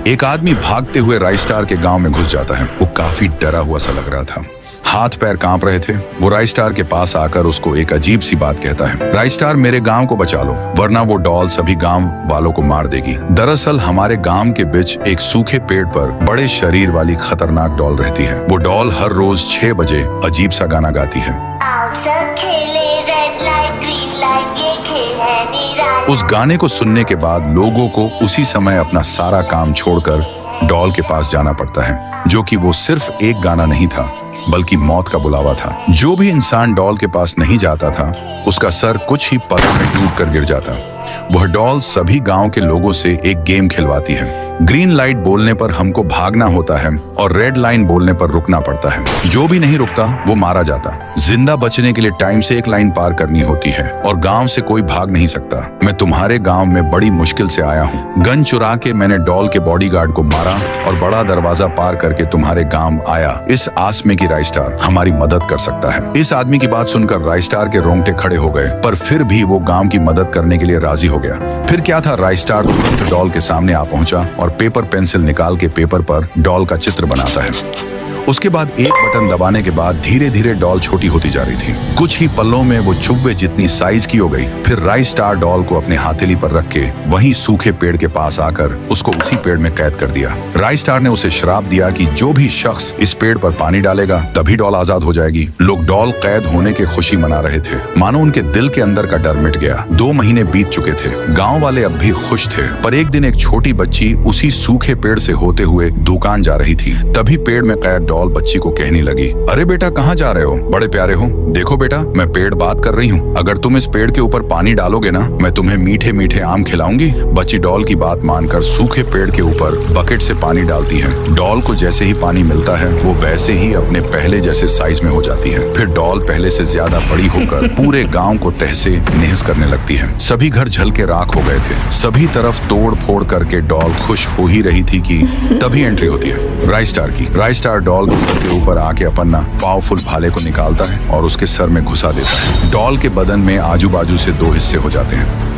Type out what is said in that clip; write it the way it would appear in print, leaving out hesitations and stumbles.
एक आदमी भागते हुए राइस्टार के गांव में घुस जाता है। वो काफी डरा हुआ सा लग रहा था, हाथ पैर कांप रहे थे। वो राइस्टार के पास आकर उसको एक अजीब सी बात कहता है, राइस्टार मेरे गांव को बचा लो, वरना वो डॉल सभी गांव वालों को मार देगी। दरअसल हमारे गांव के बीच एक सूखे पेड़ पर बड़े शरीर वाली खतरनाक डॉल रहती है। वो डॉल हर रोज 6 बजे अजीब सा गाना गाती है। उस गाने को सुनने के बाद लोगों को उसी समय अपना सारा काम छोड़कर डॉल के पास जाना पड़ता है, जो कि वो सिर्फ एक गाना नहीं था बल्कि मौत का बुलावा था। जो भी इंसान डॉल के पास नहीं जाता था उसका सर कुछ ही पलों में टूट कर गिर जाता। वह डॉल सभी गांव के लोगों से एक गेम खिलवाती है। ग्रीन लाइट बोलने पर हमको भागना होता है और रेड लाइन बोलने पर रुकना पड़ता है। जो भी नहीं रुकता वो मारा जाता। जिंदा बचने के लिए टाइम से एक लाइन पार करनी होती है और गांव से कोई भाग नहीं सकता। मैं तुम्हारे गांव में बड़ी मुश्किल से आया हूँ। गन चुरा के मैंने डॉल के बॉडीगार्ड को मारा और बड़ा दरवाजा पार करके तुम्हारे गांव आया, इस आस में कि राइस्टार हमारी मदद कर सकता है। इस आदमी की बात सुनकर राइस्टार के रोंगटे खड़े हो गए, पर फिर भी वो गांव की मदद करने के लिए राजी हो गया। फिर क्या था, राइस्टार तुरंत डॉल के सामने आ पहुंचा और पेपर पेंसिल निकाल के पेपर पर डॉल का चित्र बनाता है। उसके बाद एक बटन दबाने के बाद धीरे धीरे डॉल छोटी होती जा रही थी। कुछ ही पलों में वो चुब्बे जितनी साइज की हो गई। फिर राइस्टार डॉल को अपने हथेली पर रख के वहीं सूखे पेड़ के पास आकर उसको उसी पेड़ में कैद कर दिया। राइस्टार ने उसे श्राप दिया कि जो भी शख्स इस पेड़ पर पानी डालेगा तभी डॉल आजाद हो जाएगी। लोग डॉल कैद होने की खुशी मना रहे थे, मानो उनके दिल के अंदर का डर मिट गया। 2 महीने बीत चुके थे। गाँव वाले अब भी खुश थे, पर एक दिन एक छोटी बच्ची उसी सूखे पेड़ से होते हुए दुकान जा रही थी। तभी पेड़ में कैद डॉल बच्ची को कहने लगी, अरे बेटा कहाँ जा रहे हो, बड़े प्यारे हो। देखो बेटा, मैं पेड़ बात कर रही हूँ, अगर तुम इस पेड़ के ऊपर पानी डालोगे ना, मैं तुम्हें मीठे मीठे आम खिलाऊंगी। बच्ची डॉल की बात मानकर सूखे पेड़ के ऊपर बकेट से पानी डालती है। डॉल को जैसे ही पानी मिलता है वो वैसे ही अपने पहले जैसे साइज में हो जाती है। फिर डॉल पहले से ज्यादा बड़ी होकर पूरे गाँव को तहसे नहस करने लगती है। सभी घर जल के राख हो गए थे। सभी तरफ तोड़ फोड़ करके डॉल खुश हो ही रही थी कि तभी एंट्री होती है राइस्टार की। राइस्टार डॉल के सर के ऊपर आके अपना पावरफुल भाले को निकालता है और उसके सर में घुसा देता है। डॉल के बदन में आजू बाजू से 2 हिस्से हो जाते हैं।